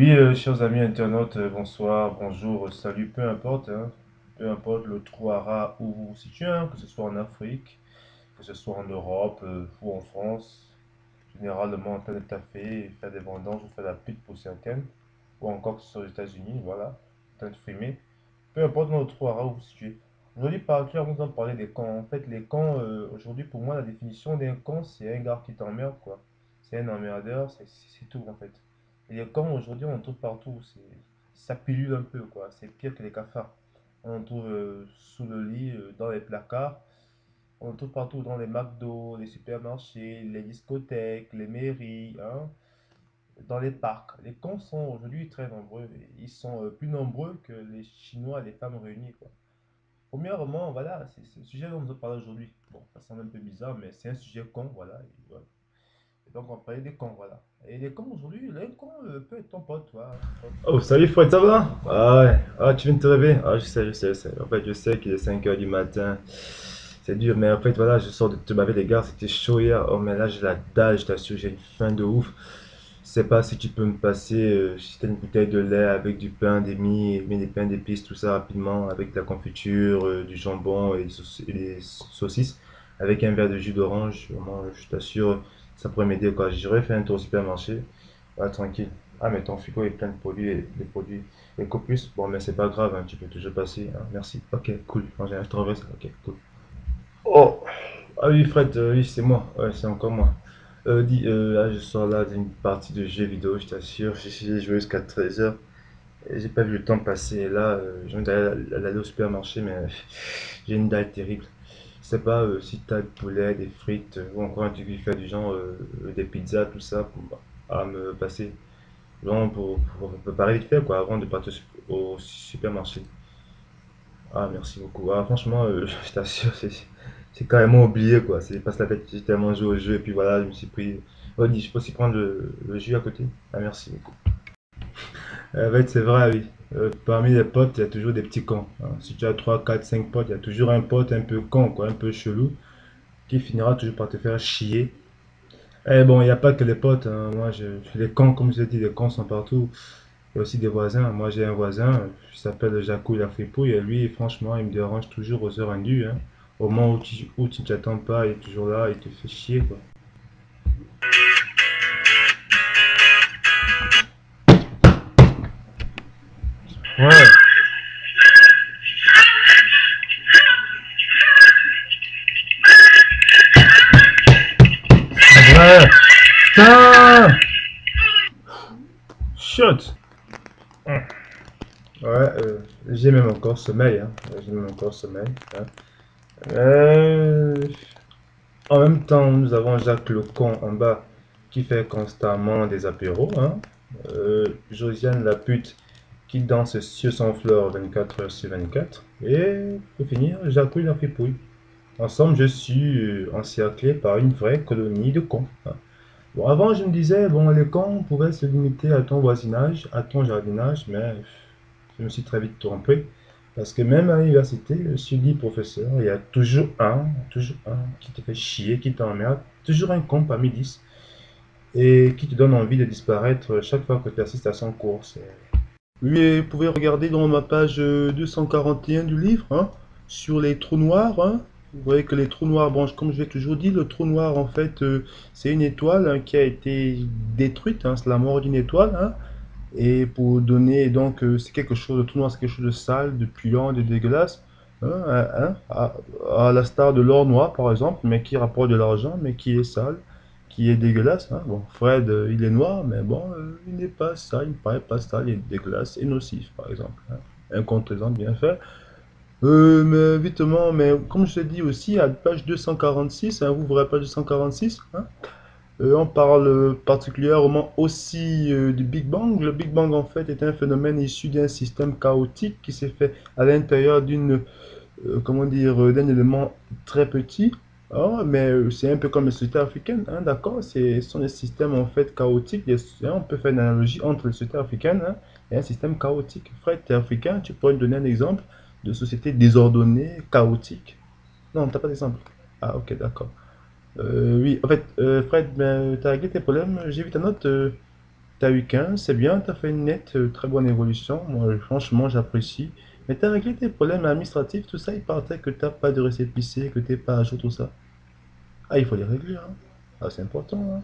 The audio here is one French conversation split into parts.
Oui, chers amis internautes, bonsoir, bonjour, salut, peu importe, hein, peu importe le trou à ras où vous vous situez, hein, que ce soit en Afrique, que ce soit en Europe ou en France, généralement en train de taffer, faire des vendanges ou faire la pute pour certaines, ou encore que ce soit aux États-Unis, voilà, en train de frimer, peu importe dans le trou à ras où vous vous situez. Aujourd'hui, particulièrement, on va parler des camps. En fait, les camps, aujourd'hui, pour moi, la définition d'un camp, c'est un gars qui t'emmerde, quoi. C'est un emmerdeur, c'est tout, en fait. Et les camps, aujourd'hui, on en trouve partout. Ça pilule un peu, quoi. C'est pire que les cafards. On en trouve sous le lit, dans les placards. On en trouve partout, dans les McDo, les supermarchés, les discothèques, les mairies, hein, dans les parcs. Les camps sont aujourd'hui très nombreux. Ils sont plus nombreux que les Chinois et les femmes réunies, quoi. Premièrement, voilà, c'est le sujet dont on va parler aujourd'hui. Bon, ça semble un peu bizarre, mais c'est un sujet con, voilà. Et, voilà. Et donc, on va parler des cons, voilà. Et les cons aujourd'hui, les cons peut être ton pote, toi. Oh, salut Fred, ça va? Ah ouais, ah, tu viens de te réveiller? Ah, je sais. En fait, je sais qu'il est 5 heures du matin. C'est dur, mais en fait, voilà, je sors de te baver les gars, c'était chaud hier. Oh, mais là, j'ai la dalle, je t'assure, j'ai une faim de ouf. Je sais pas si tu peux me passer, si t'as une bouteille de lait avec du pain, des mie, mais des pains d'épices, tout ça rapidement, avec de la confiture, du jambon et des saucisses, avec un verre de jus d'orange. Vraiment, je t'assure, ça pourrait m'aider quoi. J'aurais fait un tour au supermarché. Ah, tranquille. Ah, mais ton frigo est plein de produits, des produits EcoPlus. Bon, mais c'est pas grave, hein, tu peux toujours passer, hein. Merci. Ok, cool. Je te renverrai ça. Ok, cool. Oh! Ah oui, Fred, oui, c'est moi. Ouais, c'est encore moi. Là, je sors là d'une partie de jeux vidéo, je t'assure. J'ai joué jusqu'à 13 heures. Et j'ai pas vu le temps passer. Et là, je viens d'aller au supermarché, mais j'ai une dalle terrible. Je sais pas si t'as du poulet, des frites, ou encore un truc qui fait du genre des pizzas, tout ça, à me passer. Genre pour préparer vite fait, quoi, avant de partir au supermarché. Ah, merci beaucoup. Ah, franchement, je t'assure, c'est carrément oublié, quoi. C'est parce que la tête, j'ai tellement joué au jeu, et puis voilà, je me suis pris. Oh, dis, je peux aussi prendre le jus à côté? Ah, merci beaucoup. En fait, c'est vrai, oui. Parmi les potes, il y a toujours des petits cons, hein. Si tu as 3 4 5 potes, il y a toujours un pote un peu con, quoi, un peu chelou, qui finira toujours par te faire chier. Eh bon, il n'y a pas que les potes, hein. Les cons, comme je l'ai dit, les cons sont partout. Il y a aussi des voisins. Moi, j'ai un voisin, il s'appelle Jacou la fripouille, et lui, franchement, il me dérange toujours aux heures indues, hein. Au moment où tu ne t'attends pas, il est toujours là, il te fait chier, quoi. Ouais, ouais. Putain! Shut! Ouais, j'ai même encore sommeil, hein. J'ai même encore sommeil, hein. Euh, En même temps, nous avons Jacques le con en bas qui fait constamment des apéros, hein. Josiane la pute qui danse sur son fleur 24 heures sur 24. Et pour finir, Jacques la fripouille. Ensemble, je suis encerclé par une vraie colonie de cons, hein. Bon, avant, je me disais, bon, les cons pouvaient se limiter à ton voisinage, à ton jardinage, mais je me suis très vite trompé. Parce que même à l'université, je suis dit professeur, il y a toujours un qui te fait chier, qui t'emmerde, toujours un con parmi 10, et qui te donne envie de disparaître chaque fois que tu assistes à son cours. Oui, et vous pouvez regarder dans ma page 241 du livre, hein, sur les trous noirs, hein. Vous voyez que les trous noirs, bon, comme je l'ai toujours dit, le trou noir, en fait, c'est une étoile hein, qui a été détruite, hein, c'est la mort d'une étoile, hein. Et pour donner, donc, c'est quelque chose, le trou noir, c'est quelque chose de sale, de puant, de dégueulasse, à la star de l'or noir, par exemple, mais qui rapporte de l'argent, mais qui est sale, qui est dégueulasse, hein. Bon, Fred, il est noir, mais bon, il n'est pas sale, il ne paraît pas sale, il est dégueulasse et nocif, par exemple, hein. Un contre-exemple bien fait. Mais vitement, mais comme je l'ai dit aussi, à page 246, hein, vous verrez page 246, hein, on parle particulièrement aussi du Big Bang. Le Big Bang, en fait, est un phénomène issu d'un système chaotique qui s'est fait à l'intérieur comment dire, d'un élément très petit. Ah, mais c'est un peu comme les sociétés africaines, hein, d'accord? Ce sont des systèmes, en fait, chaotiques. On peut faire une analogie entre les sociétés africaines, hein, et un système chaotique. Fred, tu es africain, tu pourrais me donner un exemple de société désordonnée, chaotique? Non, t'as pas d'exemple. Ah, ok, d'accord. Oui, en fait, Fred, ben, t'as réglé tes problèmes, j'ai vu ta note. T'as eu 15, c'est bien, t'as fait une nette, très bonne évolution. Moi, franchement, j'apprécie. Mais t'as réglé tes problèmes administratifs, tout ça, il paraît que t'as pas de récépissé, que t'es pas à jour, tout ça. Ah, il faut les régler, hein. Ah, c'est important, hein.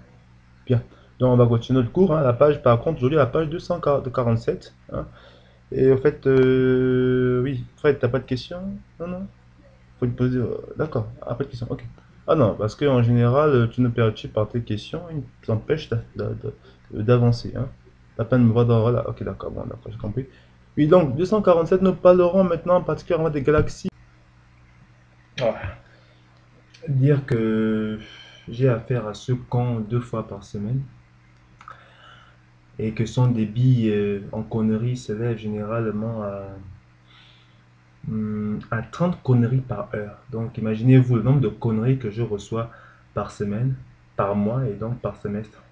Bien. Donc, on va continuer notre cours, hein. La page, par contre, aujourd'hui, la page 247, hein. Et au fait, oui, Fred, t'as pas de questions? Non, non. Faut te poser. D'accord, ah, pas de questions, ok. Ah non, parce qu'en général, tu nous perturbes par tes questions, ils t'empêchent d'avancer, hein. La peine de me voir dans. Voilà, ok, d'accord, bon, d'accord, j'ai compris. Oui, donc, 247, nous parlerons maintenant particulièrement des galaxies. Ah, dire que j'ai affaire à ce con 2 fois par semaine et que son débit en conneries s'élève généralement à 30 conneries par heure. Donc imaginez-vous le nombre de conneries que je reçois par semaine, par mois et donc par semestre.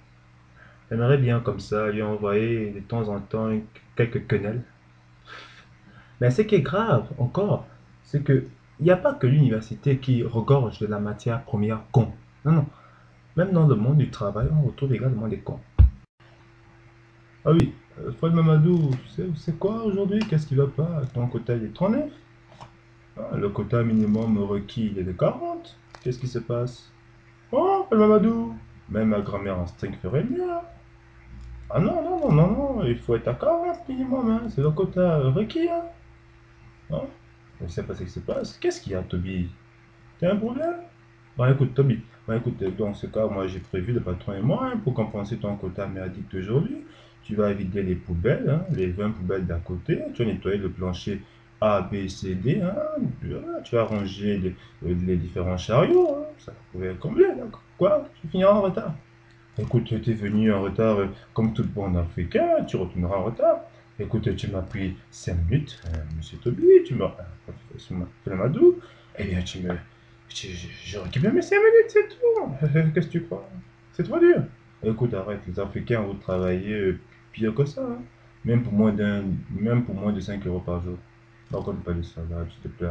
J'aimerais bien comme ça lui envoyer de temps en temps quelques quenelles. Mais ce qui est grave encore, c'est que il n'y a pas que l'université qui regorge de la matière première con. Non, non. Même dans le monde du travail, on retrouve également des cons. Ah oui, Fred Mamadou, c'est quoi aujourd'hui? Qu'est-ce qui va pas? Ton quota il est 39? Ah, le quota minimum requis il est de 40. Qu'est-ce qui se passe? Oh, Fred Mamadou, même ma grand-mère en string ferait mieux, hein. Ah non, non, non, non, non, il faut être à 40 minimum, hein. C'est le quota requis, hein. Non? Je sais pas ce qui se passe. Qu'est-ce qu'il y a, Toby? T'as un problème? Bah écoute, Toby, bah écoute, dans ce cas, moi j'ai prévu, le patron et moi, hein, pour compenser ton quota merdique d'aujourd'hui. Tu vas vider les poubelles, hein, les 20 poubelles d'à côté, tu vas nettoyer le plancher A, B, C, D, hein, tu vas ranger les différents chariots, hein, ça pouvait combler, d'accord. Quoi? Tu finiras en retard. Écoute, tu es venu en retard comme tout bon Africain, tu retourneras en retard. Écoute, tu m'as pris 5 minutes, monsieur Toby, tu m'as fait le madou. Eh bien, je récupère mes 5 minutes, c'est tout. Qu'est-ce que tu crois? C'est trop dur. Écoute, arrête, les Africains, vous travaillez pire que ça, hein. Même pour même pour moins de 5 euros par jour. Ne raconte pas de ça, là, tu te plaît.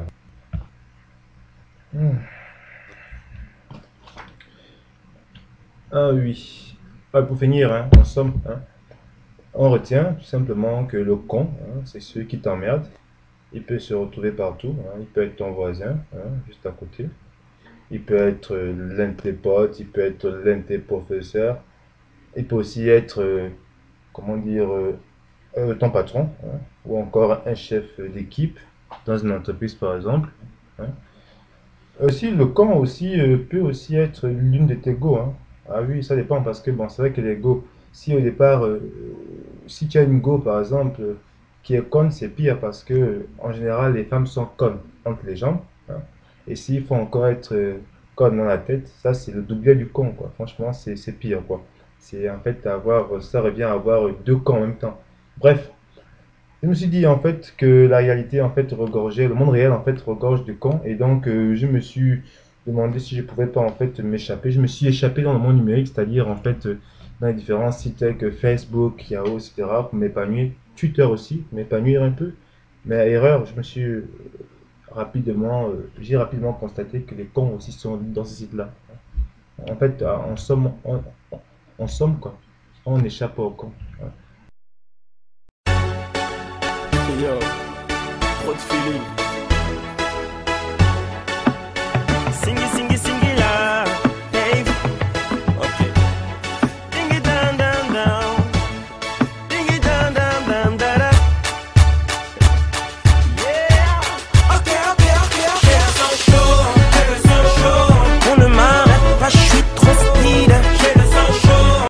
Hmm. Ah oui. Ah, pour finir, hein, en somme, hein. On retient tout simplement que le con, hein, c'est celui qui t'emmerde. Il peut se retrouver partout, hein. Il peut être ton voisin, hein, juste à côté. Il peut être l'un de tes potes, il peut être l'un de tes professeurs. Il peut aussi être, comment dire, ton patron, hein, ou encore un chef d'équipe dans une entreprise par exemple, hein. Aussi, le con aussi, peut aussi être l'une de tes go, hein. Ah oui, ça dépend parce que bon, c'est vrai que les go, si au départ, si tu as une go par exemple qui est conne, c'est pire parce que en général les femmes sont connes entre les jambes, hein. Et s'il faut encore être conne dans la tête, ça c'est le doublé du con quoi. Franchement, c'est pire quoi. C'est en fait avoir, ça revient à avoir deux cons en même temps. Bref, je me suis dit en fait que la réalité en fait regorgeait, le monde réel en fait regorge de cons et donc je me suis demandé si je pouvais pas en fait m'échapper. Je me suis échappé dans le monde numérique, c'est-à-dire en fait dans les différents sites tels que Facebook, Yahoo, etc. pour m'épanouir, Twitter aussi, pour m'épanouir un peu. Mais à erreur, je me suis j'ai rapidement constaté que les cons aussi sont dans ces sites-là. En fait, en somme quoi, on échappe aux cons. Yo, trop de feeling.